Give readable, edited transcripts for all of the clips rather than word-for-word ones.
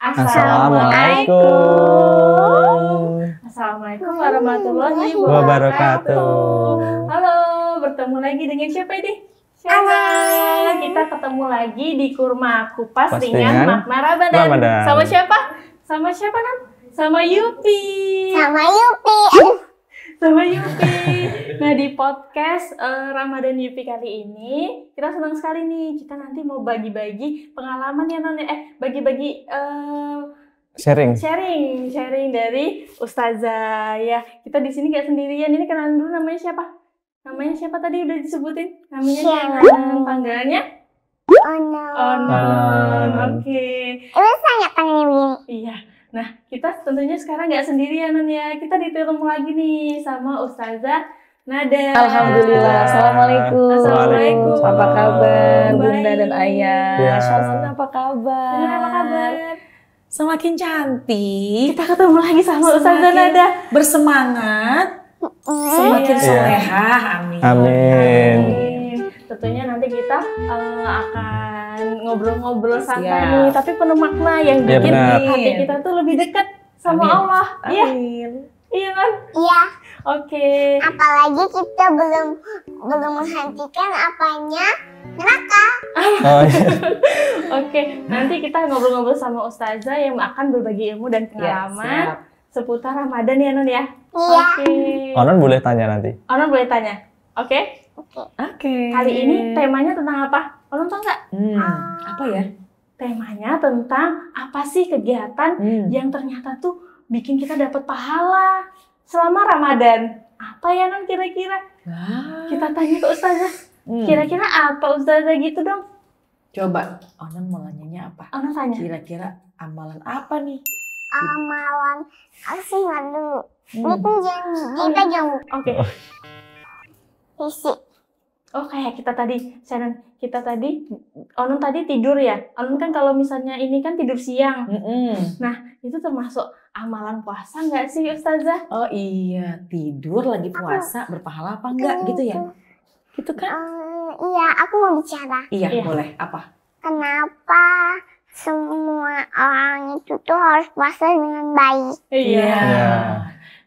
Assalamualaikum. Assalamualaikum warahmatullahi Wabarakatuh. Halo, bertemu lagi dengan siapa ini? Kita ketemu lagi di Kurma Kupas dengan makna Ramadan. Sama siapa? Sama siapa, Nan? Sama Yupi. Nah, di podcast Ramadan Yupi kali ini kita senang sekali nih. Kita nanti mau bagi-bagi pengalaman ya, Non. Bagi-bagi sharing dari Ustazah ya. Kita di sini nggak sendirian. Ini kenalan dulu, namanya siapa? Namanya siapa tadi udah disebutin? Namanya siapa? Panggilannya? Onon. Oke. Terus saya panggilnya begini. Iya. Nah, kita tentunya sekarang nggak sendirian, Non ya. Kita ditemu lagi nih sama Ustazah Nada. Alhamdulillah. Assalamualaikum. Apa kabar Baik. Bunda dan Ayah? Ya. Shalom, apa kabar? Apa kabar? Semakin cantik. Kita ketemu lagi sama Ustazah Nada. Bersemangat. Semakin Iya. solehah. Amin. Amin. Tentunya nanti kita akan ngobrol-ngobrol santai Siap. nih, tapi penuh makna yang Iya, bikin benar. hati kita tuh lebih dekat sama Amin. Allah. Iya, Amin. iya kan? Iya, Oke. apalagi kita belum menghentikan apanya neraka. Oh iya. Oke, nanti kita ngobrol-ngobrol sama Ustazah yang akan berbagi ilmu dan Ya, pengalaman siap. seputar Ramadan ya, Non ya. Iya. Oke. Onon boleh tanya nanti. Onon boleh tanya. Oke. Oke. Kali ini temanya tentang apa? Onon tahu nggak? Apa ya? Temanya tentang apa sih kegiatan yang ternyata tuh bikin kita dapat pahala selama Ramadan. Apa ya, Non, kira-kira? Wah. Kita tanya ke Ustazah. Kira-kira apa Ustazah gitu dong? Coba, Onan mau nanyanya apa? Onon tanya. Kira-kira amalan apa nih? Amalan, aku sih nggak dulu. Ini jangan dipegang Oke. fisik. Oh, kayak kita tadi, Shannon, Onon tadi tidur ya? Onon kan kalau misalnya ini kan tidur siang. Itu termasuk amalan puasa nggak sih, Ustazah? Oh iya, tidur lagi puasa berpahala apa enggak gitu ya? Gitu kan? Iya, aku mau bicara. Iya, Iya. boleh. Apa? Kenapa semua orang itu tuh harus puasa dengan baik? Iya. Iya.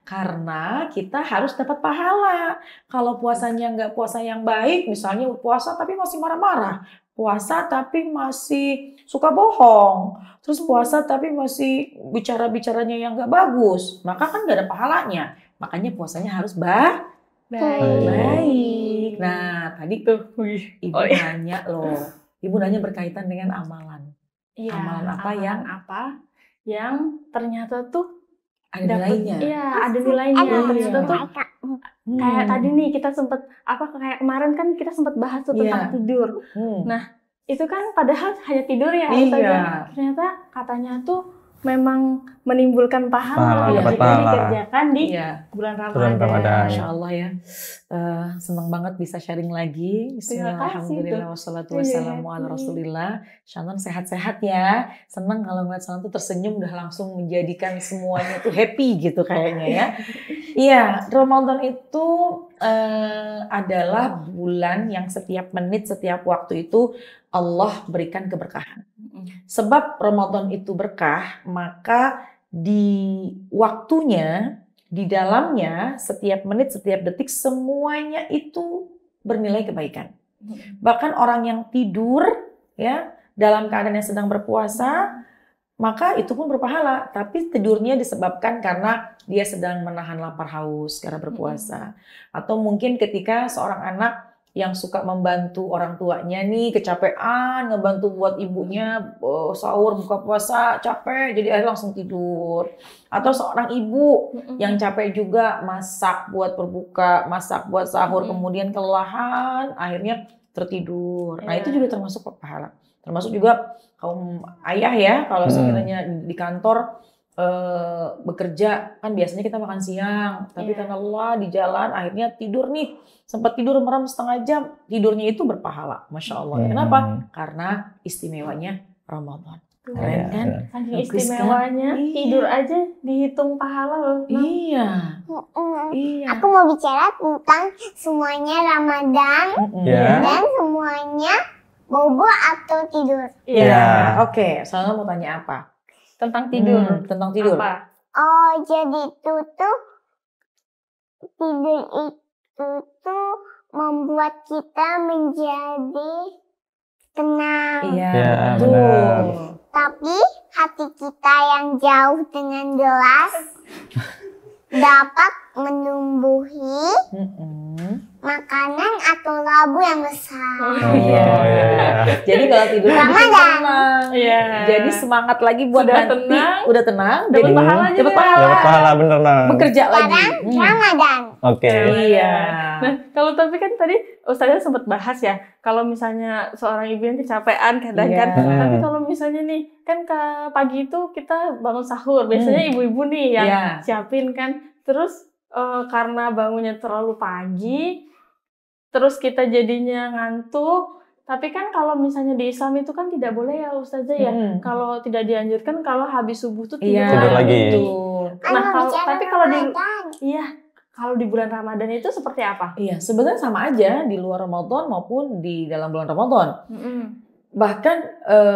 Karena kita harus dapat pahala. Kalau puasanya nggak puasa yang baik, misalnya puasa tapi masih marah-marah, puasa tapi masih suka bohong, terus puasa tapi masih bicara-bicaranya yang nggak bagus, maka kan nggak ada pahalanya. Makanya puasanya harus baik. Nah, tadi tuh Ibu nanya loh. Ibu nanya berkaitan dengan amalan. Iya. Amalan apa yang ternyata tuh Ada nilainya. Iya, ada nilainya. Ternyata tuh Hmm. kayak tadi nih kita sempat kayak kemarin kan kita sempat bahas tuh tentang Iya. tidur. Itu kan padahal hanya tidur ya, Iya. Ustazah. Ternyata katanya tuh memang menimbulkan pahala Pahala, yang dapat pahala. dikerjakan di Iya. bulan Bulan Ramadan. Ramadan. Masya Allah ya, senang banget bisa sharing lagi. Terima kasih, Alhamdulillah wassalatu wassalamu ala rasulillah. Shannon sehat-sehat ya. Senang kalau ngeliat Shannon tuh tersenyum udah langsung menjadikan semuanya tuh happy gitu kayaknya ya. Iya, Ramadan itu adalah bulan yang setiap menit, setiap waktu itu Allah berikan keberkahan. Sebab Ramadan itu berkah, maka di waktunya, di dalamnya, setiap menit, setiap detik, semuanya itu bernilai kebaikan. Bahkan orang yang tidur ya dalam keadaan yang sedang berpuasa, maka itu pun berpahala. Tapi tidurnya disebabkan karena dia sedang menahan lapar haus karena berpuasa. Atau mungkin ketika seorang anak yang suka membantu orang tuanya nih kecapean, ngebantu buat ibunya sahur buka puasa, capek jadi akhirnya langsung tidur. Atau seorang ibu yang capek juga masak buat berbuka, masak buat sahur, kemudian kelelahan, akhirnya tertidur. Nah itu juga termasuk pahala. Termasuk juga kaum ayah ya, kalau sekiranya di kantor bekerja kan biasanya kita makan siang, tapi karena lelah di jalan akhirnya tidur nih, sempat tidur merem setengah jam, tidurnya itu berpahala, Masya Allah. Kenapa? Karena istimewanya Ramadan. Keren kan? Saking istimewanya, tidur aja dihitung pahala loh. Iya. Aku mau bicara tentang semuanya Ramadan dan semuanya bobo atau tidur. Iya. Oke, Salma mau tanya apa? Tentang tidur. Tentang tidur. Apa? Oh, jadi tidur itu tuh membuat kita menjadi tenang. Iya, Ya, betul. benar. Tapi hati kita yang jauh dengan jelas dapat menumbuhi makanan atau labu yang besar. Oh, iya. Jadi kalau tidur bikin Ramadan. tenang. Iya. Jadi semangat lagi buat Sudah nanti. tenang. Udah tenang. Dapat Jadi pahala juga. dapat pahala. Dapat pahala bener nah. Bekerja lagi. Sekarang Ramadan. Oke. Iya. Nah, kalau tapi kan tadi Ustazah sempat bahas ya, kalau misalnya seorang ibu yang kecapean kadang kan, Iya. tapi kalau misalnya nih, kan ke pagi itu kita bangun sahur, biasanya ibu-ibu nih yang Iya. siapin kan, terus karena bangunnya terlalu pagi, terus kita jadinya ngantuk, tapi kan kalau misalnya di Islam itu kan tidak boleh ya Ustazah ya, kalau tidak dianjurkan kalau habis subuh tuh Iya. Tidur lagi. Betul. Nah, Ayo, tapi bicara kalau di Ramadan. iya, kalau di bulan Ramadan itu seperti apa? Iya, sebenarnya sama aja di luar Ramadan maupun di dalam bulan Ramadan. Bahkan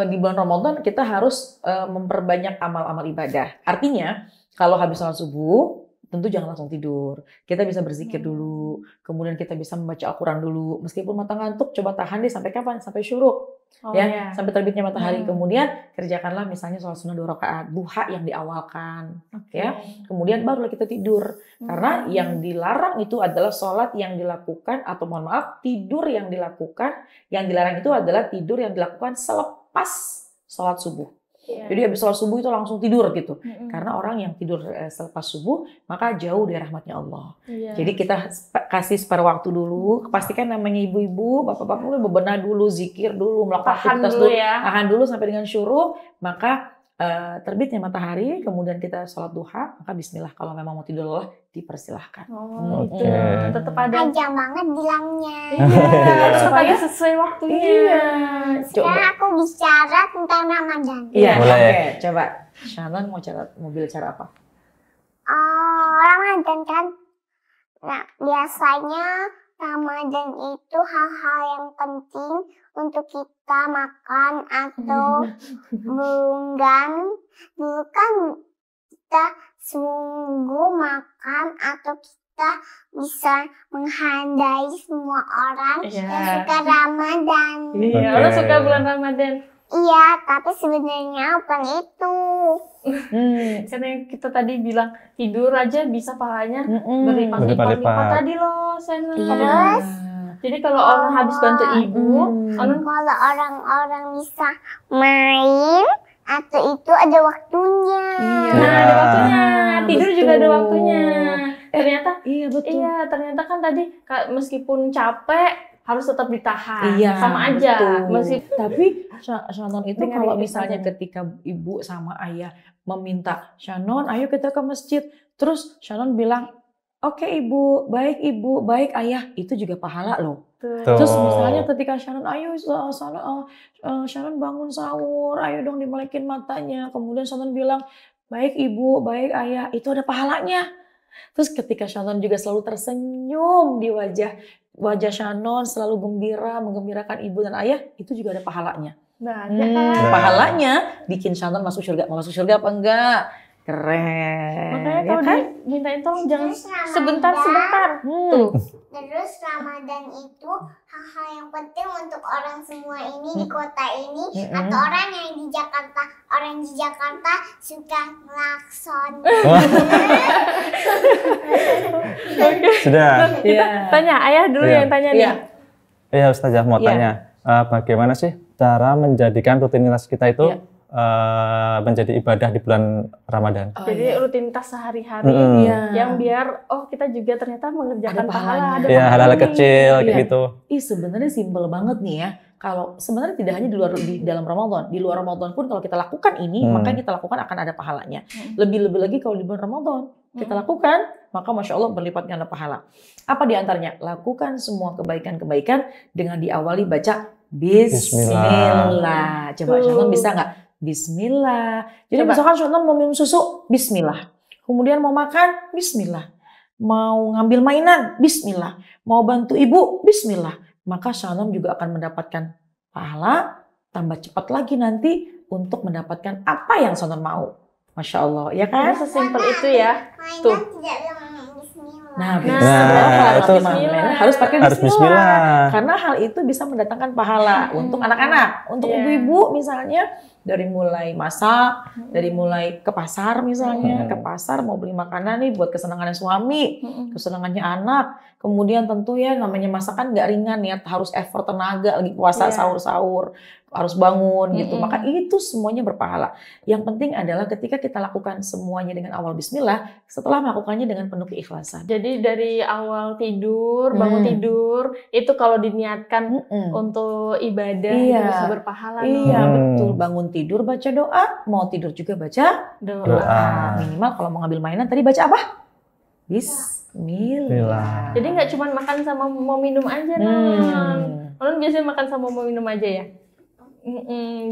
di bulan Ramadan kita harus memperbanyak amal-amal ibadah. Artinya, kalau habis sholat subuh, tentu jangan langsung tidur. Kita bisa berzikir dulu, kemudian kita bisa membaca Al-Quran dulu. Meskipun mata ngantuk, coba tahan deh sampai kapan? Sampai syuruk. Oh, Ya, iya. sampai terbitnya matahari. Kemudian kerjakanlah misalnya sholat sunnah 2 rakaat, duha yang diawalkan, ya. Kemudian barulah kita tidur. Karena yang dilarang itu adalah sholat yang dilakukan atau mohon maaf tidur yang dilakukan. Yang dilarang itu adalah tidur yang dilakukan selepas sholat subuh. Iya. Jadi habis sholat subuh itu langsung tidur gitu. Karena orang yang tidur selepas subuh maka jauh dari rahmatnya Allah. Iya. Jadi kita kasih spare waktu dulu. Pastikan namanya ibu-ibu, bapak-bapak bebenah dulu, zikir dulu, melakukan Tahan aktivitas dulu dulu. ya. Tahan dulu sampai dengan syuruk. Maka terbitnya matahari, kemudian kita sholat duha. Maka bismillah, kalau memang mau tidur lelah, dipersilahkan. Oh, Oke. itu tetap ada. Panjang banget bilangnya. Iya, supaya sesuai waktunya. Iya. Sekarang aku bicara tentang Ramadan. Iya, Boleh. oke. Coba. Shannon mau bicara apa? Ramadan kan, nah, biasanya Ramadan itu hal-hal yang penting untuk kita makan atau bukan kita sungguh makan atau kita bisa menghargai semua orang Iya. yang suka Ramadan. Iya, Oke. lo suka bulan Ramadan. Iya, tapi sebenarnya bukan itu. Karena yang kita tadi bilang tidur aja bisa pahalanya Berlipat-lipat. berlipat-lipat tadi loh, Sena. Terus? Jadi kalau orang habis bantu ibu, orang Kalau orang-orang bisa main atau itu ada waktunya. nah ada waktunya, tidur betul. juga ada waktunya. Ternyata Iya, betul. iya, ternyata kan tadi meskipun capek harus tetap ditahan. Iya, sama aja. betul. Tapi Shannon itu Dengan kalau itu misalnya saja. ketika ibu sama ayah meminta, Shannon ayo kita ke masjid. Terus Shannon bilang, oke ibu, baik ayah. Itu juga pahala loh. Tuh. Terus misalnya ketika Shannon, ayo Shannon bangun sahur, ayo dong dimelekin matanya. Kemudian Shannon bilang, baik ibu, baik ayah. Itu ada pahalanya. Terus ketika Shannon juga selalu tersenyum di wajah Shannon, selalu gembira, menggembirakan ibu dan ayah, itu juga ada pahalanya. Banyak kan. Pahalanya bikin Shannon masuk surga. Mau masuk surga apa enggak? Keren. Makanya ya kalau kan? dimintain tolong jangan Terus Ramadan- sebentar. Tuh. Terus Ramadan itu hal-hal yang penting untuk orang semua ini di kota ini atau orang yang di Jakarta. Orang di Jakarta suka ngelakson. Sudah. Iya. Tanya, ayah dulu Iya. yang tanya Iya. nih. Iya Ustazah mau Iya. tanya, bagaimana sih cara menjadikan rutinitas kita itu Iya. menjadi ibadah di bulan Ramadan? Oh, Jadi iya. rutinitas sehari-hari Mm-mm. Iya. yang biar kita juga ternyata mengerjakan Ada pahala. pahalanya. Ada Ya hal-hal pahalanya. kecil kayak Iya. gitu. Sebenarnya simpel banget nih ya. Kalau sebenarnya tidak hanya di dalam Ramadan, di luar Ramadan pun kalau kita lakukan ini, maka yang kita lakukan akan ada pahalanya. Lebih-lebih lagi kalau di bulan Ramadan kita lakukan, maka masya Allah berlipat ganda pahala. Apa di antaranya? Lakukan semua kebaikan-kebaikan dengan diawali baca Bismillah. Coba Shannon bisa nggak? Bismillah. Jadi Coba. misalkan Shannon mau minum susu, Bismillah. Kemudian mau makan, Bismillah. Mau ngambil mainan, Bismillah. Mau bantu ibu, Bismillah. Maka Shannon juga akan mendapatkan pahala, tambah cepat lagi nanti untuk mendapatkan apa yang Sonton mau. Masya Allah, ya kan? Sesimpel itu ya. Mainan Tuh. tidak bilang bismillah. Nah, itu harus pakai harus bismillah. Karena hal itu bisa mendatangkan pahala untuk anak-anak, untuk Iya. ibu-ibu misalnya dari mulai masak, dari mulai ke pasar misalnya, ke pasar mau beli makanan nih buat kesenangannya suami, kesenangannya anak. Kemudian tentu ya namanya masakan nggak ringan ya, harus effort tenaga lagi puasa Iya. sahur-sahur, harus bangun gitu. Maka itu semuanya berpahala. Yang penting adalah ketika kita lakukan semuanya dengan awal bismillah, setelah melakukannya dengan penuh keikhlasan. Jadi dari awal tidur, bangun tidur, itu kalau diniatkan untuk ibadah Iya. itu bisa berpahala. Iya betul, bangun tidur baca doa, mau tidur juga baca Doa. Minimal kalau mau ngambil mainan tadi baca apa? Bismillah. Jadi nggak cuma makan sama mau minum aja, Non. Non biasanya makan sama mau minum aja ya?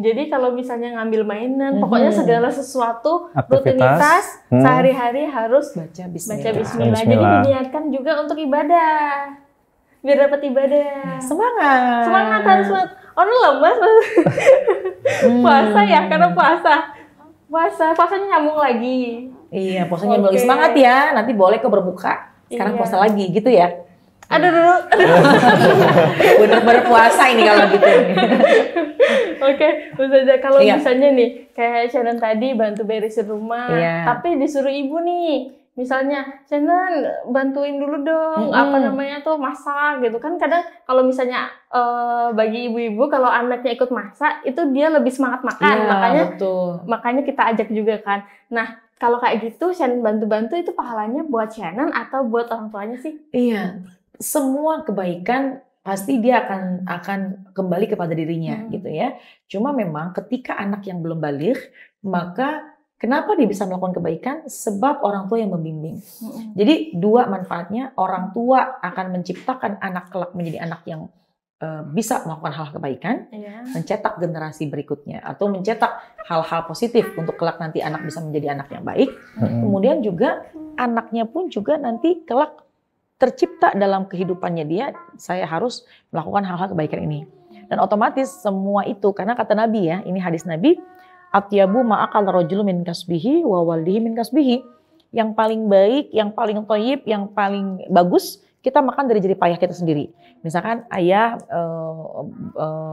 Jadi kalau misalnya ngambil mainan, pokoknya segala sesuatu, rutinitas, sehari-hari harus baca baca bismillah. bismillah. Jadi diniatkan juga untuk ibadah. Biar dapat ibadah. Semangat. Semangat harus banget. Oh, non lemas puasa ya, karena puasanya nyambung lagi. Iya, puasanya Oke. lebih semangat ya. Nanti boleh ke berbuka. Sekarang Iya. puasa lagi gitu ya. Aduh. Bener-bener puasa ini kalau gitu. Oke, Ustazah, kalau Iya. misalnya nih, kayak Shannon tadi bantu beresin rumah, Iya. tapi disuruh ibu nih, misalnya, Shannon bantuin dulu dong, apa namanya tuh, masak gitu kan. Kadang kalau misalnya bagi ibu-ibu, kalau anaknya ikut masak, itu dia lebih semangat makan, Iya, betul. makanya kita ajak juga kan. Nah, kalau kayak gitu, Shannon bantu-bantu itu pahalanya buat Shannon atau buat orang tuanya sih? Iya, semua kebaikan pasti dia akan kembali kepada dirinya gitu ya. Cuma memang ketika anak yang belum baligh, maka kenapa dia bisa melakukan kebaikan? Sebab orang tua yang membimbing. Jadi dua manfaatnya, orang tua akan menciptakan anak kelak menjadi anak yang bisa melakukan hal kebaikan, mencetak generasi berikutnya atau mencetak hal-hal positif untuk kelak nanti anak bisa menjadi anak yang baik. Kemudian juga anaknya pun juga nanti kelak tercipta dalam kehidupannya dia, saya harus melakukan hal-hal kebaikan ini. Dan otomatis semua itu, karena kata Nabi ya, ini hadis Nabi, atyabu ma'akal rajulu min kasbihi wa walihi min kasbihi. Yang paling baik, yang paling thayyib, yang paling bagus, kita makan dari jerih payah kita sendiri. Misalkan ayah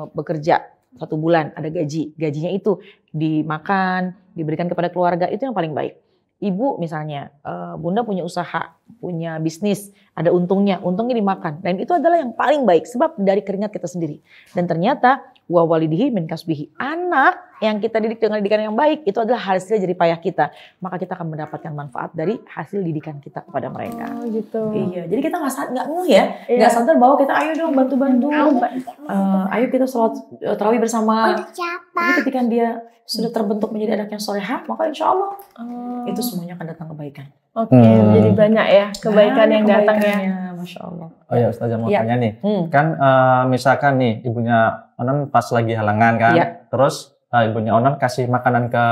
bekerja 1 bulan, ada gajinya itu dimakan, diberikan kepada keluarga, itu yang paling baik. Ibu misalnya, bunda punya usaha, punya bisnis, ada untungnya dimakan. Dan itu adalah yang paling baik, sebab dari keringat kita sendiri. Dan ternyata, wa walidihi min kasbihi. Anak yang kita didik dengan didikan yang baik, itu adalah hasil jerih payah kita. Maka kita akan mendapatkan manfaat dari hasil didikan kita kepada mereka. Oh gitu. Iya, jadi kita nggak ngeh ya, nggak sadar bahwa kita ayo dong bantu-bantu, ayo kita sholat tarawih bersama. Tapi ketika dia sudah terbentuk menjadi anak yang solehah, maka insya Allah itu semuanya akan datang kebaikan. Oke, jadi banyak ya kebaikan yang datang ya. Masya Allah. Oh ya Ustazah mau Iya. tanya nih, kan misalkan nih ibunya Onon pas lagi halangan kan, Iya. terus ibunya Onon kasih makanan ke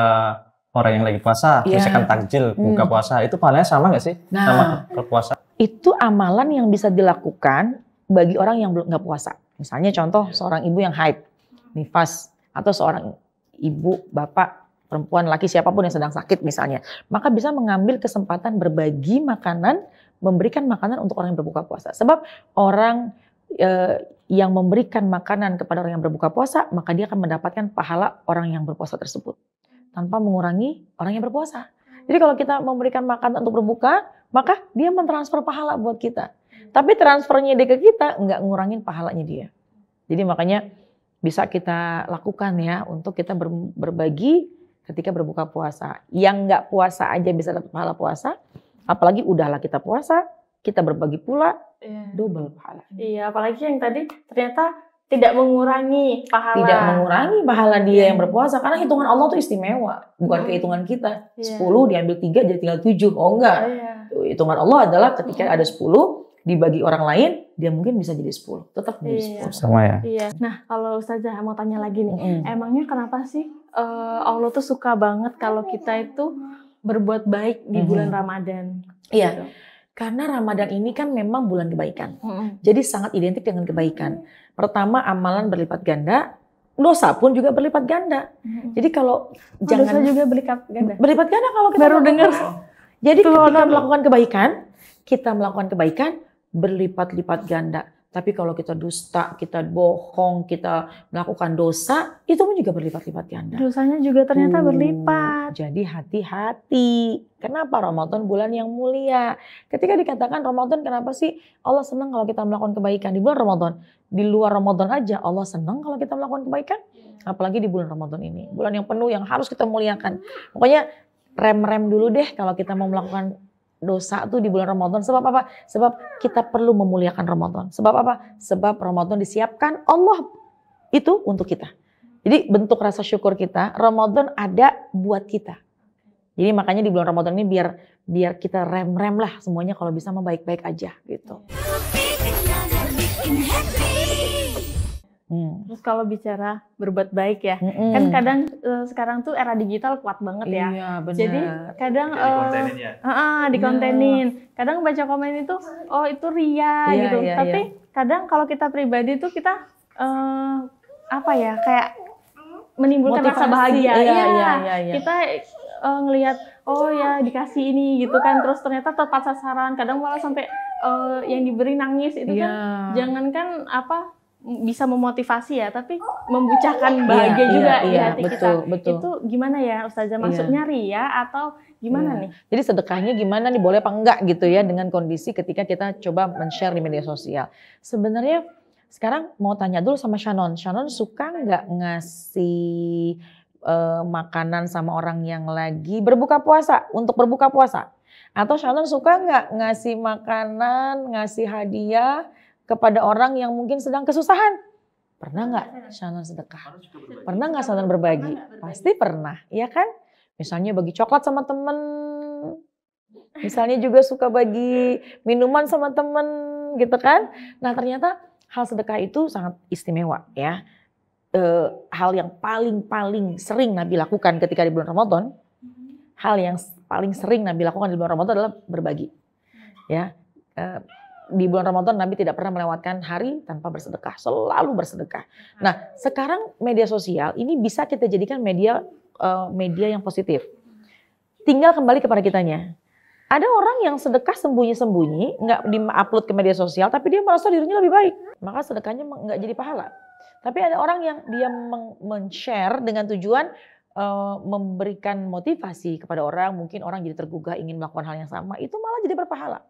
orang yang lagi puasa, Iya. misalkan takjil buka puasa, itu pahalanya sama nggak sih sama berpuasa? Itu amalan yang bisa dilakukan bagi orang yang belum nggak puasa. Misalnya contoh seorang ibu yang haid, nifas, atau seorang ibu, bapak, perempuan, laki, siapapun yang sedang sakit misalnya. Maka bisa mengambil kesempatan berbagi makanan, memberikan makanan untuk orang yang berbuka puasa. Sebab orang yang memberikan makanan kepada orang yang berbuka puasa, maka dia akan mendapatkan pahala orang yang berpuasa tersebut. Tanpa mengurangi orang yang berpuasa. Jadi kalau kita memberikan makanan untuk berbuka, maka dia mentransfer pahala buat kita. Tapi transfernya dia ke kita, nggak ngurangin pahalanya dia. Jadi makanya bisa kita lakukan ya, untuk kita berbagi ketika berbuka puasa. Yang nggak puasa aja bisa dapat pahala puasa, apalagi udahlah kita puasa, kita berbagi pula, double pahala. Iya, apalagi yang tadi ternyata tidak mengurangi pahala. Tidak mengurangi pahala dia yang berpuasa, karena hitungan Allah tuh istimewa, bukan kehitungan kita. 10 diambil 3 jadi tinggal 7, oh enggak. Hitungan Allah adalah ketika ada 10 dibagi orang lain, dia mungkin bisa jadi 10, tetap jadi 10. Sama ya. Iya. Nah, kalau Ustazah mau tanya lagi nih, emangnya kenapa sih Allah tuh suka banget kalau kita itu berbuat baik di bulan Ramadan? Iya. Karena Ramadan ini kan memang bulan kebaikan. Jadi sangat identik dengan kebaikan. Pertama, amalan berlipat ganda. dosa pun juga berlipat ganda. Jadi kalau dosa juga berlipat ganda. Berlipat ganda kalau kita baru dengar. Jadi ketika kita melakukan kebaikan berlipat-lipat ganda. Tapi kalau kita dusta, kita bohong, kita melakukan dosa, itu pun juga berlipat-lipat ganda. Dosanya juga ternyata berlipat. Jadi hati-hati. Kenapa Ramadan bulan yang mulia? Ketika dikatakan Ramadan, kenapa sih Allah senang kalau kita melakukan kebaikan? Di bulan Ramadan, di luar Ramadan aja Allah senang kalau kita melakukan kebaikan. Apalagi di bulan Ramadan ini. Bulan yang penuh yang harus kita muliakan. Pokoknya rem-rem dulu deh kalau kita mau melakukan dosa tuh di bulan Ramadan. Sebab apa? Sebab kita perlu memuliakan Ramadan. Sebab apa? Sebab Ramadan disiapkan Allah itu untuk kita. Jadi bentuk rasa syukur kita, Ramadan ada buat kita. Jadi makanya di bulan Ramadan ini biar kita rem-rem lah semuanya, kalau bisa mah baik-baik aja gitu. Terus kalau bicara berbuat baik ya, kan kadang sekarang tuh era digital kuat banget ya. Iya, benar. Jadi kadang dikontenin. Kadang baca komen itu, oh itu ria gitu. Tapi kadang kalau kita pribadi tuh kita kayak menimbulkan motivasi, rasa bahagia. Iya. Kita ngelihat, oh ya dikasih ini gitu kan, terus ternyata tepat sasaran. Kadang malah sampai yang diberi nangis itu kan, jangankan bisa memotivasi ya, tapi membucahkan bahagia juga di hati kita. Betul. Itu gimana ya Ustazah? Maksudnya ria atau gimana nih? Jadi sedekahnya gimana nih, boleh apa enggak gitu ya dengan kondisi ketika kita coba men-share di media sosial. Sebenarnya sekarang mau tanya dulu sama Shannon. Shannon suka nggak ngasih makanan sama orang yang lagi berbuka puasa, untuk berbuka puasa? Atau Shannon suka nggak ngasih makanan, ngasih hadiah kepada orang yang mungkin sedang kesusahan? Pernah nggak Shannon sedekah? Pernah nggak Shannon berbagi? Pasti pernah, ya kan? Misalnya bagi coklat sama temen, misalnya juga suka bagi minuman sama temen, gitu kan? Nah ternyata hal sedekah itu sangat istimewa ya. Hal yang paling sering Nabi lakukan ketika di bulan Ramadan, hal yang paling sering Nabi lakukan di bulan Ramadan adalah berbagi, ya. Di bulan Ramadan Nabi tidak pernah melewatkan hari tanpa bersedekah, selalu bersedekah. Nah sekarang media sosial ini bisa kita jadikan media yang positif. Tinggal kembali kepada kitanya. Ada orang yang sedekah sembunyi-sembunyi, nggak di-upload ke media sosial, tapi dia merasa dirinya lebih baik, maka sedekahnya nggak jadi pahala. Tapi ada orang yang dia men-share dengan tujuan memberikan motivasi kepada orang, mungkin orang jadi tergugah ingin melakukan hal yang sama, itu malah jadi berpahala.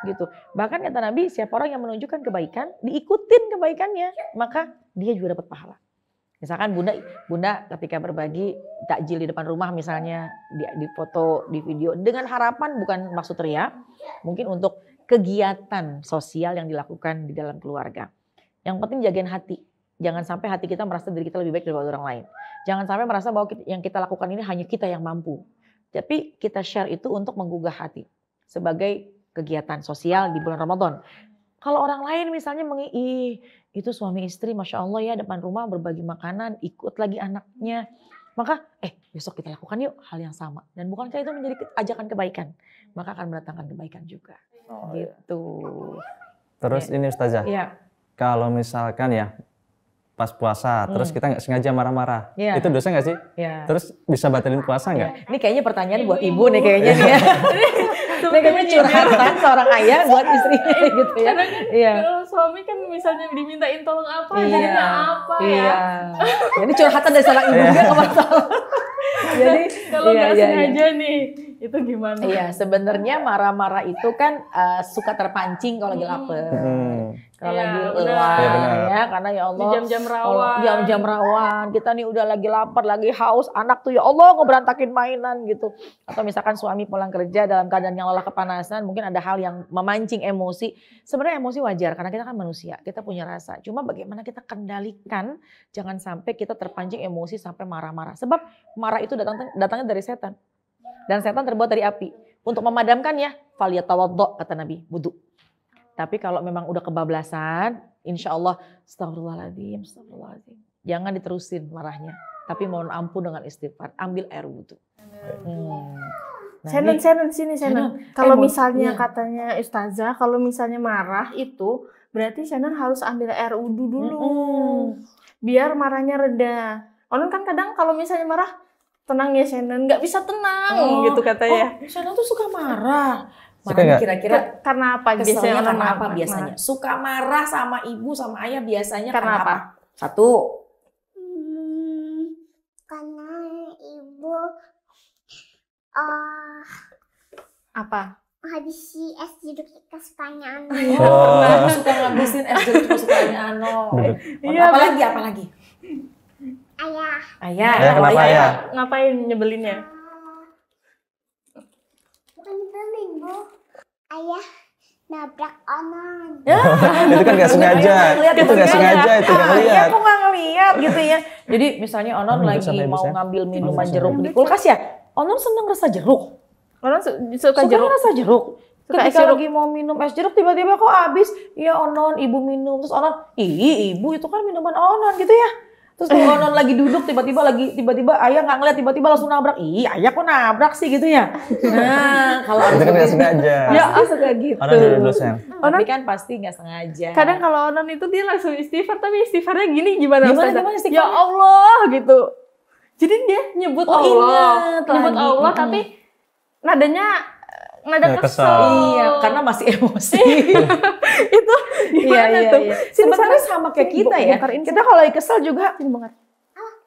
Gitu. Bahkan kata Nabi, siapa orang yang menunjukkan kebaikan, diikutin kebaikannya, maka dia juga dapat pahala. Misalkan bunda ketika berbagi takjil di depan rumah misalnya, di foto, di video, dengan harapan bukan maksud ria, mungkin untuk kegiatan sosial yang dilakukan di dalam keluarga. Yang penting jagain hati. Jangan sampai hati kita merasa diri kita lebih baik daripada orang lain. Jangan sampai merasa bahwa yang kita lakukan ini hanya kita yang mampu. Tapi kita share itu untuk menggugah hati. Sebagai kegiatan sosial di bulan Ramadan. Kalau orang lain misalnya itu suami istri Masya Allah ya depan rumah berbagi makanan, ikut lagi anaknya. Maka besok kita lakukan yuk hal yang sama. Dan bukankah itu menjadi ajakan kebaikan? Maka akan mendatangkan kebaikan juga. Gitu. Terus ini Ustazah, kalau misalkan ya pas puasa, terus kita nggak sengaja marah-marah, itu dosa nggak sih? Terus bisa batalin puasa nggak? Ini kayaknya pertanyaan buat ibu nih kayaknya nih ya. Ini kayaknya curhatan seorang ayah buat istrinya gitu ya. Kalau suami kan misalnya dimintain tolong apa, jadinya apa ya. Jadi curhatan dari seorang ibu juga nggak masalah. Jadi kalau nggak sengaja nih, itu gimana? Iya, sebenarnya marah-marah itu kan suka terpancing kalau lagi lapar. Kalau lagi lelah ya, karena ya Allah jam-jam rawan. Jam-jam rawan, kita nih udah lagi lapar, lagi haus, anak tuh ya Allah ngeberantakin mainan gitu. Atau misalkan suami pulang kerja dalam keadaan yang lelah kepanasan, mungkin ada hal yang memancing emosi. Sebenarnya emosi wajar karena kita kan manusia, kita punya rasa. Cuma bagaimana kita kendalikan, jangan sampai kita terpancing emosi sampai marah-marah. Sebab marah itu datangnya dari setan. Dan setan terbuat dari api. Untuk memadamkannya, faliyatawaddo kata Nabi, wudu. Tapi kalau memang udah kebablasan, insya Allah, astagfirullahaladzim. Jangan diterusin marahnya. Tapi mohon ampun dengan istighfar. Ambil air wudhu. Shannon. Kalau misalnya katanya Ustazah, kalau misalnya marah itu, berarti Shannon harus ambil air wudhu dulu. biar marahnya reda. Onon kan kadang kalau misalnya marah, tenang ya Shannon, nggak bisa tenang gitu katanya. Shannon tuh suka marah. Marahnya kira-kira karena apa biasanya? Karena apa biasanya? Suka marah sama ibu sama ayah biasanya karena apa? 1. Karena ibu apa? Habisi es jeruk kesukaannya Ano. Suka ngabisin es jeruk kesukaannya Ano. Apalagi? Ayah. Kenapa ayah? Ngapain nyebelinnya? Bukan nyebelin, Bu. Ayah nabrak Onon. Itu kan nggak sengaja. Itu nggak sengaja, itu nggak ngeliat. Aku nggak ngeliat gitu ya. Jadi misalnya Onon lagi mau ngambil minuman jeruk di kulkas ya, Onon seneng rasa jeruk. Onon suka jeruk. Rasa jeruk. Ketika lagi mau minum es jeruk tiba-tiba kok habis. Ya Onon, ibu minum. Terus Onon, ibu itu kan minuman Onon gitu ya. Terus kalau Onon lagi duduk tiba-tiba ayah nggak ngeliat tiba-tiba langsung nabrak. Ayah kok nabrak sih gitu ya. Nah, kalau itu kan nggak sengaja. Ya suka gitu. Onon jadi dosen. Tapi kan pasti nggak sengaja. Kadang kalau Onon itu dia langsung istighfar, tapi istighfarnya gini gimana istighfarnya? Ya Allah gitu. Jadi dia nyebut Allah, tapi nadanya nada kesel. Iya, karena masih emosi. Itu gimana tuh? Sebenarnya sama kayak kita ya. Kita kalau lagi kesel juga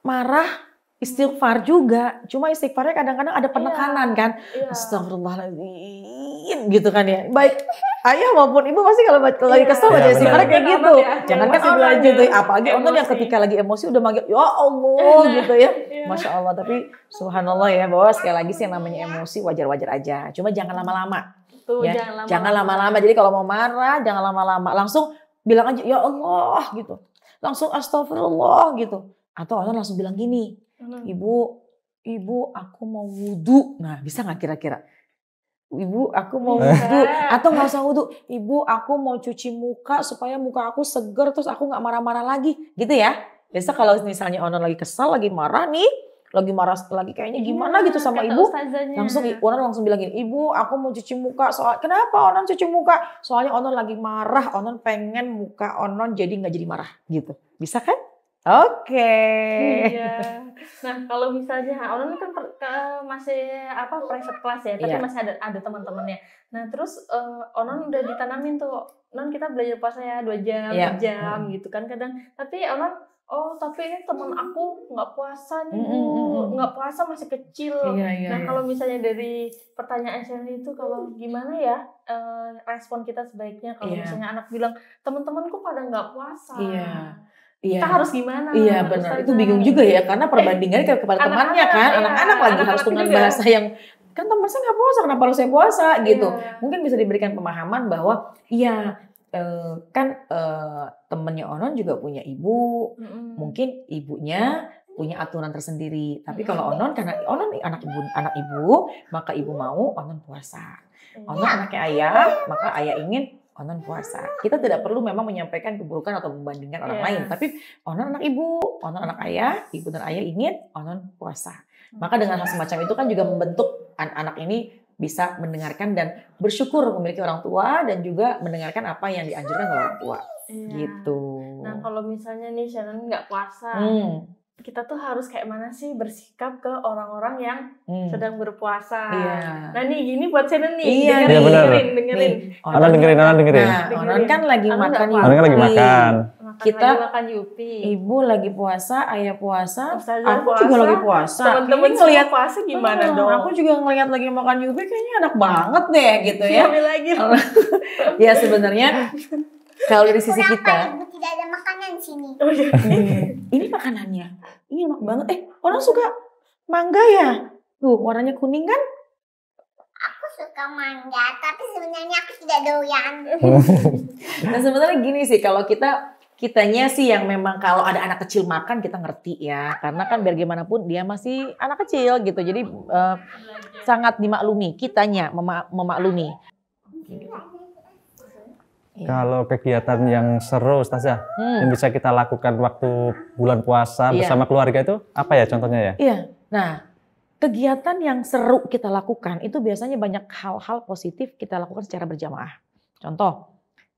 marah, istighfar juga. Cuma istighfarnya kadang-kadang ada penekanan kan. Astagfirullahaladzim gitu kan ya. Baik ayah maupun ibu pasti kalau lagi kesel aja istighfarnya kayak gitu. Jangan kan ibu aja tuh. Apalagi Onon yang ketika lagi emosi udah manggil ya Allah gitu ya. Masya Allah. Tapi subhanallah ya bahwa sekali lagi sih yang namanya emosi wajar-wajar aja. Cuma jangan lama-lama. Ya, jangan lama-lama. Jadi kalau mau marah jangan lama-lama. Langsung bilang aja ya Allah gitu. Langsung astagfirullah gitu. Atau Onon langsung bilang gini, Ibu aku mau wudu. Nah bisa nggak kira-kira? Ibu aku mau wudu. Atau nggak usah wudu. Ibu aku mau cuci muka supaya muka aku seger terus aku nggak marah-marah lagi. Gitu ya. Biasa kalau misalnya Onon lagi kesal, lagi marah nih. Lagi kayaknya gimana gitu sama ibu. Onon langsung bilang gini, Ibu aku mau cuci muka. Kenapa Onon cuci muka? Soalnya Onon lagi marah. Onon pengen muka Onon jadi nggak jadi marah gitu. Bisa kan? Oke. Iya. Nah kalau misalnya Onon kan masih private class ya, tapi masih ada teman-temannya. Nah terus Onon udah ditanamin tuh, Non kita belajar puasa ya 2 jam, 4 jam gitu kan kadang. Tapi Onon, tapi ini teman aku nggak puasa nih Bu, nggak puasa masih kecil. Nah kalau misalnya dari pertanyaan Shelly itu kalau gimana ya respon kita sebaiknya kalau misalnya anak bilang teman-temanku pada nggak puasa. Kita harus gimana? Iya benar, itu bingung juga ya karena perbandingannya kepada temannya kan, anak-anak lagi harus dengan bahasa yang kan teman saya nggak puasa, kenapa harus saya puasa gitu. Mungkin bisa diberikan pemahaman bahwa temennya Onon juga punya ibu, mungkin ibunya punya aturan tersendiri. Tapi kalau Onon karena Onon anak ibu, maka ibu mau Onon puasa. Onon anaknya ayah, maka ayah ingin Onon puasa. Kita tidak perlu memang menyampaikan keburukan atau membandingkan orang lain. Tapi Onon anak ibu, Onon anak ayah, ibu dan ayah ingin Onon puasa. Maka dengan hal semacam itu kan juga membentuk anak ini bisa mendengarkan dan bersyukur memiliki orang tua dan juga mendengarkan apa yang dianjurkan oleh orang tua. Gitu. Nah kalau misalnya nih Shannon nggak puasa, kita tuh harus kayak mana sih bersikap ke orang-orang yang sedang berpuasa. Nah nih gini buat Shannon nih, dengerin. Onon dengerin. Nah, Onon kan lagi makan yupi. Onon kan lagi makan. Kita makan yupi. Ibu lagi puasa, ayah puasa, aku juga lagi puasa. Teman-teman ngelihat puasa gimana dong? Aku juga ngelihat lagi makan yupi kayaknya enak banget deh gitu ya. Lagi. Ya sebenarnya kalau dari sisi kita Ibu tidak ada makanan di sini. ini makanannya. Ini enak banget. Orang suka mangga ya? Tuh warnanya kuning kan? Aku suka mangga, tapi sebenarnya aku tidak doyan. Nah sebenarnya gini sih, kalau kitanya sih yang memang kalau ada anak kecil makan kita ngerti ya. Karena kan biar gimana pun dia masih anak kecil gitu. Jadi sangat dimaklumi, kitanya memaklumi. Kalau kegiatan yang seru Ustazah, yang bisa kita lakukan waktu bulan puasa bersama keluarga itu apa ya contohnya ya? Iya, nah kegiatan yang seru kita lakukan itu biasanya banyak hal-hal positif kita lakukan secara berjamaah. Contoh,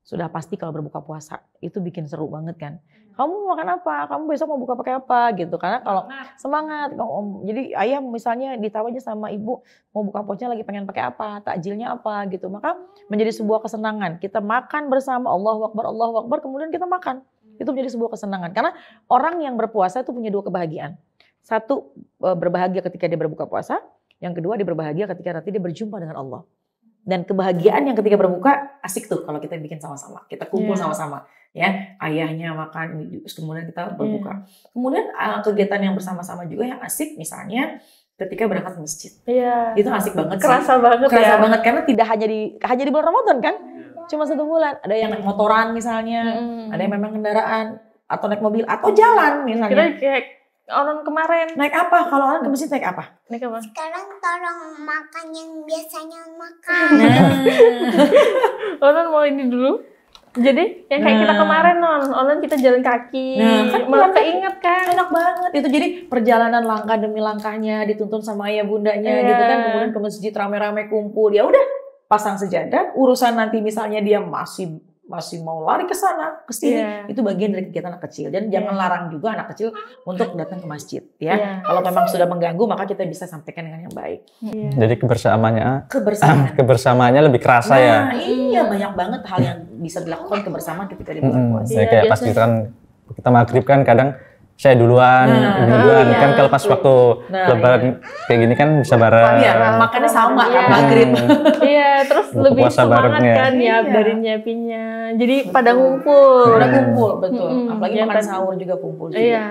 sudah pasti kalau berbuka puasa itu bikin seru banget kan. Kamu mau makan apa? Kamu besok mau buka pakai apa gitu. Karena kalau semangat. Jadi ayah misalnya ditawanya sama ibu mau buka puasanya lagi pengen pakai apa, takjilnya apa gitu. Maka menjadi sebuah kesenangan. Kita makan bersama, Allahu Akbar, kemudian kita makan. Itu menjadi sebuah kesenangan. Karena orang yang berpuasa itu punya dua kebahagiaan. Satu, berbahagia ketika dia berbuka puasa. Yang kedua, dia berbahagia ketika nanti dia berjumpa dengan Allah. Dan kebahagiaan yang ketika berbuka asik tuh kalau kita bikin sama-sama. Kita kumpul sama-sama. Ya, ayahnya makan, kemudian kita berbuka. Kemudian kegiatan yang bersama-sama juga yang asik misalnya ketika berangkat ke masjid. Itu asik banget. Kerasa banget banget karena tidak hanya di bulan Ramadan kan. Cuma 1 bulan. Ada yang naik motoran misalnya, ada yang memang kendaraan atau naik mobil atau jalan misalnya. Kita kayak orang kemarin naik apa? Kalau orang ke masjid naik apa? Naik apa? Sekarang tolong makan yang biasanya makan. Orang mau ini dulu. Jadi yang kayak kita kemarin orang kita jalan kaki. Kan malah keinget kan. Enak banget. Itu jadi perjalanan langkah demi langkahnya dituntun sama ayah bundanya gitu kan. Kemudian ke masjid rame-rame kumpul. Ya udah pasang sejadah. Urusan nanti misalnya dia masih mau lari ke sana, ke sini, itu bagian dari kegiatan anak kecil. Dan jangan larang juga anak kecil untuk datang ke masjid, ya. Kalau memang sudah mengganggu, maka kita bisa sampaikan dengan yang baik. Jadi kebersamaannya lebih kerasa ya. Iya, banyak banget hal yang bisa dilakukan kebersamaan ketika di bulan puasa. Kayak pas kita maghrib kan kadang saya duluan, kan kalau pas waktu lebaran kayak gini kan bisa bareng. Makannya sama kan maghrib. Iya, terus lebih semangat kan ya dari nyiapinnya. Jadi pada ngumpul. Betul. Apalagi makan sahur juga kumpul juga. Iya,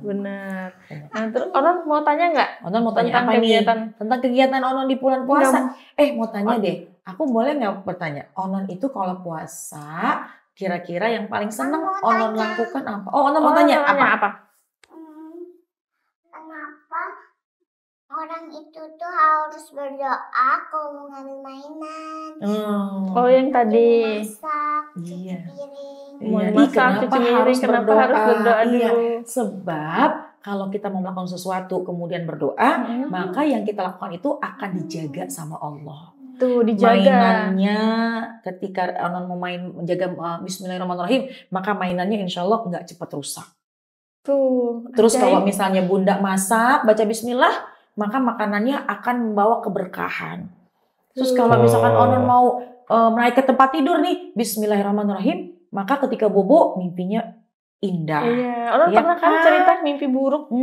benar. Nah, terus Onon mau tanya nggak? Onon mau tanya apa nih? Tentang kegiatan Onon di bulan puasa. Mau tanya deh. Aku boleh nggak bertanya? Onon itu kalau puasa kira-kira yang paling senang Onon lakukan apa? Onon mau tanya apa? Kenapa orang itu tuh harus berdoa kalau mau ngambil mainan? Yang tadi. Masak, cuci piring. Kenapa harus berdoa dulu? Sebab kalau kita mau melakukan sesuatu kemudian berdoa, maka yang kita lakukan itu akan dijaga sama Allah. Tuh, dijaga. Mainannya ketika Onon mau menjaga Bismillahirrahmanirrahim, maka mainannya insya Allah nggak cepat rusak. Terus kalau misalnya bunda masak, baca bismillah, maka makanannya akan membawa keberkahan. Terus kalau misalkan Onon mau naik ke tempat tidur nih, bismillahirrahmanirrahim, maka ketika bobo mimpinya indah. Onon pernah kan cerita mimpi buruk?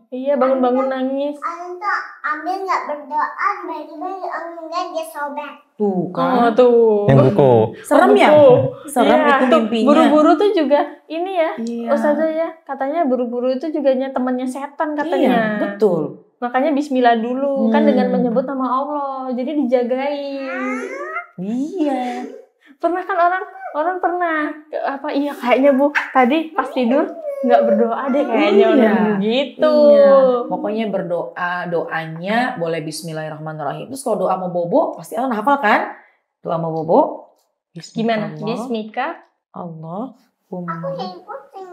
Iya, bangun-bangun nangis. Onon tuh ambil nggak berdoa, tiba-tiba enggak dia sobek. Tuh kan. Yang buku. Serem ya? Serem itu mimpinya. Buru-buru tuh juga ini ya, Ustazah ya, katanya buru-buru itu juga temannya setan katanya. Iya, betul. Makanya bismillah dulu, kan dengan menyebut nama Allah, jadi dijagain. Iya. Pernah kan orang pernah, kayaknya Bu, tadi pas tidur nggak berdoa deh kayaknya gitu. Pokoknya doanya boleh bismillahirrahmanirrahim. Terus kalau doa mau bobo pasti Onon hafal kan? Doa mau bobo gimana? Bismika Allah. Aku jadi pusing.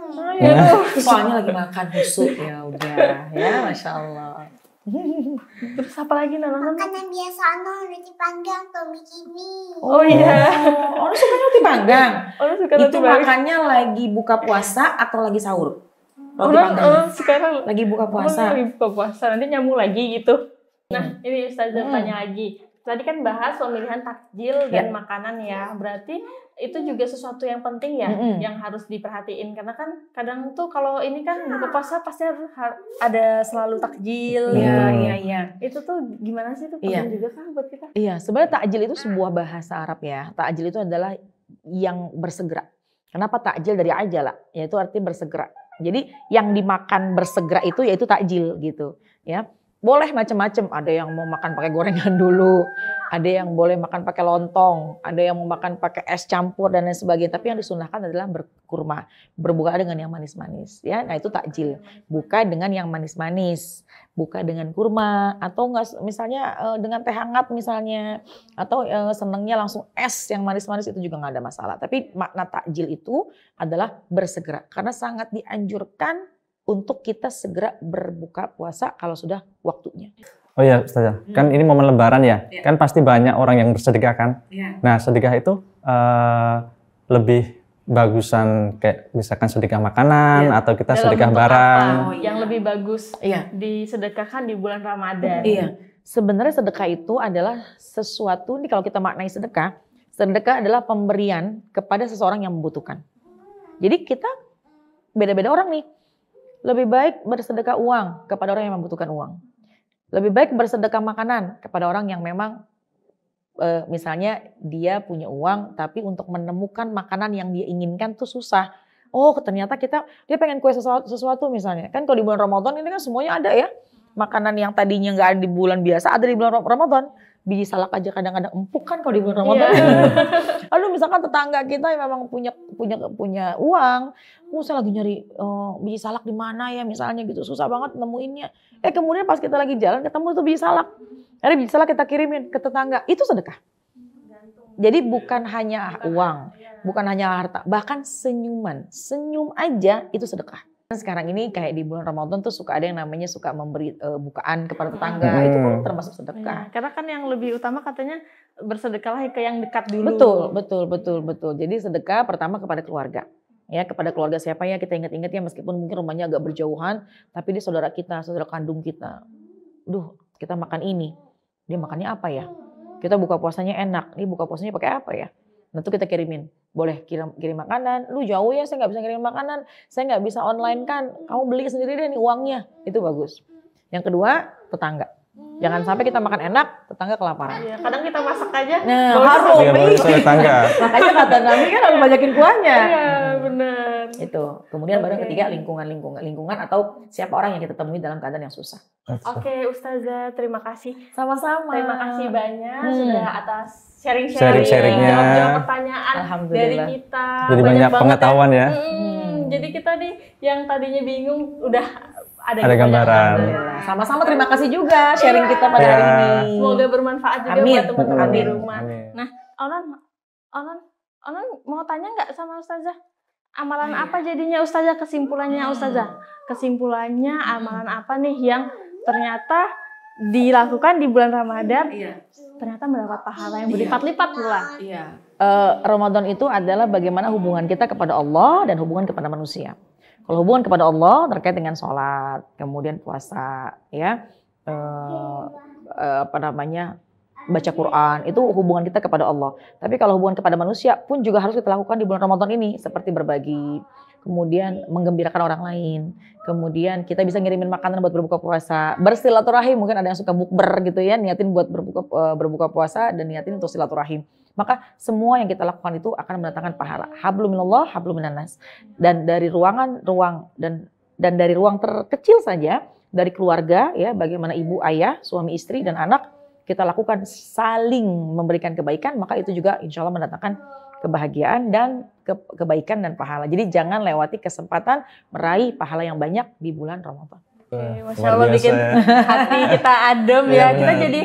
Soalnya lagi makan husuk ya udah ya, Masya Allah. Terus apa lagi makanan biasa roti panggang atau bikini. Onon suka roti panggang. Itu panggang. makannya lagi buka puasa atau lagi sahur? Roti panggang. Sekarang lagi buka puasa. Lagi buka puasa, nanti nyambung lagi gitu. Nah, ini Ustazah tanya lagi. Tadi kan bahas pemilihan takjil dan makanan ya. Berarti itu juga sesuatu yang penting ya, yang harus diperhatiin. Karena kan kadang tuh kalau ini kan buka puasa pasti harus ada selalu takjil. Iya. Itu tuh gimana sih tuh penting juga kan buat kita? Iya, sebenarnya takjil itu sebuah bahasa Arab ya. Takjil itu adalah yang bersegera. Kenapa takjil dari ajala? Yaitu artinya bersegera. Jadi yang dimakan bersegera itu yaitu takjil gitu ya. Boleh macam-macam, ada yang mau makan pakai gorengan dulu, ada yang boleh makan pakai lontong, ada yang mau makan pakai es campur dan lain sebagainya. Tapi yang disunahkan adalah berkurma, berbuka dengan yang manis-manis. Ya, nah itu takjil. Buka dengan yang manis-manis, buka dengan kurma, atau enggak misalnya dengan teh hangat misalnya, atau senangnya langsung es yang manis-manis itu juga nggak ada masalah. Tapi makna takjil itu adalah bersegera, karena sangat dianjurkan untuk kita segera berbuka puasa kalau sudah waktunya. Oh iya Ustazah, kan ini momen lebaran ya, kan pasti banyak orang yang bersedekah kan. Nah sedekah itu lebih bagusan kayak misalkan sedekah makanan atau kita sedekah barang. Yang lebih bagus disedekahkan di bulan Ramadan. Iya. Sebenarnya sedekah itu adalah sesuatu, nih kalau kita maknai sedekah adalah pemberian kepada seseorang yang membutuhkan. Jadi kita beda-beda orang nih. Lebih baik bersedekah uang kepada orang yang membutuhkan uang. Lebih baik bersedekah makanan kepada orang yang memang misalnya dia punya uang tapi untuk menemukan makanan yang dia inginkan tuh susah. Oh ternyata dia pengen kue sesuatu misalnya. Kan kalau di bulan Ramadan ini kan semuanya ada ya. Makanan yang tadinya nggak ada di bulan biasa ada di bulan Ramadan. Biji salak aja kadang-kadang empuk kan kalau di bulan Ramadan. Lalu misalkan tetangga kita yang memang punya uang, saya lagi nyari biji salak di mana ya misalnya gitu, susah banget nemuinnya. Kemudian pas kita lagi jalan ketemu tuh biji salak. Ada biji salak kita kirimin ke tetangga, itu sedekah. Jadi bukan hanya uang, bukan hanya harta, bahkan senyuman. Senyum aja itu sedekah. Sekarang ini kayak di bulan Ramadan tuh suka ada yang namanya suka memberi bukaan kepada tetangga, itu pun termasuk sedekah. Karena kan yang lebih utama katanya bersedekahlah ke yang dekat dulu. Betul. Jadi sedekah pertama kepada keluarga. Ya, kepada keluarga siapa ya kita ingat-ingat ya meskipun mungkin rumahnya agak berjauhan, tapi dia saudara kita, saudara kandung kita. Kita makan ini. Dia makannya apa ya? Kita buka puasanya enak. Dia buka puasanya pakai apa ya? Nah itu kita kirimin. Boleh kirim makanan. Lu jauh ya, saya nggak bisa kirim makanan. Saya nggak bisa online kan. Kamu beli sendiri deh nih uangnya. Itu bagus. Yang kedua, tetangga. Jangan sampai kita makan enak, tetangga kelaparan. Iya, kadang kita masak aja. Nah, harus tetangga. Makanya kata Nabi kan harus banyakin kuahnya. Iya, benar. Itu. Kemudian baru ketiga lingkungan atau siapa orang yang kita temui dalam keadaan yang susah. Oke, Ustazah, terima kasih. Sama-sama. Terima kasih banyak sudah atas sharing-sharingnya, jawab pertanyaan dari kita. Jadi banyak pengetahuan ya. Jadi kita nih yang tadinya bingung udah ada gambaran. Sama-sama terima kasih juga sharing kita pada hari ini. Semoga bermanfaat juga buat teman-teman di rumah. Amin. Nah, Onon mau tanya nggak sama Ustazah? Amalan apa jadinya Ustazah, kesimpulannya Ustazah? Kesimpulannya amalan apa nih yang ternyata dilakukan di bulan Ramadan? Ternyata mendapat pahala yang berlipat-lipat pula. Ramadan itu adalah bagaimana hubungan kita kepada Allah dan hubungan kepada manusia. Kalau hubungan kepada Allah terkait dengan sholat, kemudian puasa, ya, baca Quran, itu hubungan kita kepada Allah. Tapi kalau hubungan kepada manusia pun juga harus kita lakukan di bulan Ramadan ini, seperti berbagi, kemudian menggembirakan orang lain, kemudian kita bisa ngirimin makanan buat berbuka puasa, bersilaturahim, mungkin ada yang suka bukber gitu ya, niatin buat berbuka puasa dan niatin untuk silaturahim. Maka semua yang kita lakukan itu akan mendatangkan pahala. Hablum minallah, hablum minannas. Dan dari dari ruang terkecil saja, dari keluarga ya, bagaimana ibu, ayah, suami, istri dan anak kita lakukan saling memberikan kebaikan, maka itu juga insya Allah mendatangkan kebahagiaan dan kebaikan dan pahala. Jadi jangan lewati kesempatan meraih pahala yang banyak di bulan Ramadan. Masya Allah bikin hati kita adem ya. Kita jadi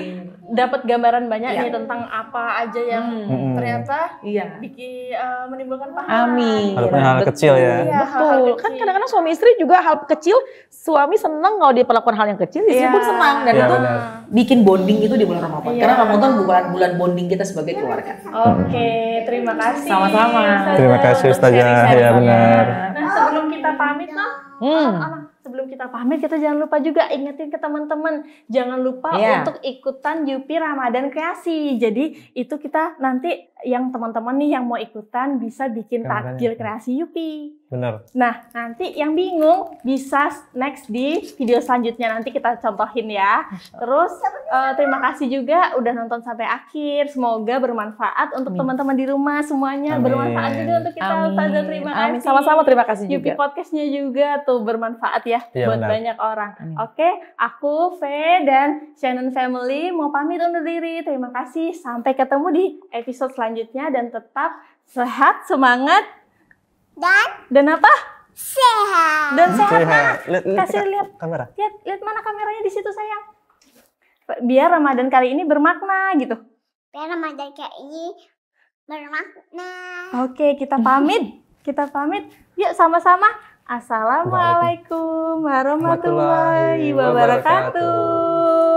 dapat gambaran banyak nih tentang apa aja yang ternyata bikin menimbulkan pahala. Amin. Walaupun hal kecil ya. Betul. Kan kadang-kadang suami istri juga hal kecil, suami senang kalau dia melakukan hal yang kecil, istri pun senang. Dan itu bikin bonding itu di bulan Ramadan. Karena Ramadan bulan bonding kita sebagai keluarga. Oke, terima kasih. Sama-sama. Terima kasih Ustazah. Ya benar. Nah sebelum kita pamit sebelum kita pamit, kita jangan lupa juga ingetin ke teman-teman, jangan lupa untuk ikutan Yupi Ramadan Kreasi. Jadi itu kita nanti yang teman-teman nih yang mau ikutan bisa bikin takjil kreasi Yupi. Benar. Nah nanti yang bingung bisa next di video selanjutnya, nanti kita contohin ya. Terus terima kasih juga udah nonton sampai akhir. Semoga bermanfaat untuk teman-teman di rumah semuanya. Bermanfaat juga untuk kita. Ustazah, terima kasih. Sama-sama terima kasih juga. Yupi podcastnya juga tuh bermanfaat ya buat banyak orang. Oke, aku V dan Shannon Family mau pamit undur diri. Terima kasih. Sampai ketemu di episode selanjutnya dan tetap sehat, semangat dan apa? Sehat. Dan sehat. Kasih lihat kamera. Lihat mana kameranya di situ sayang. Biar Ramadan kali ini bermakna gitu. Biar Ramadan kali ini bermakna. Oke, kita pamit. Yuk sama-sama. Assalamualaikum warahmatullahi wabarakatuh.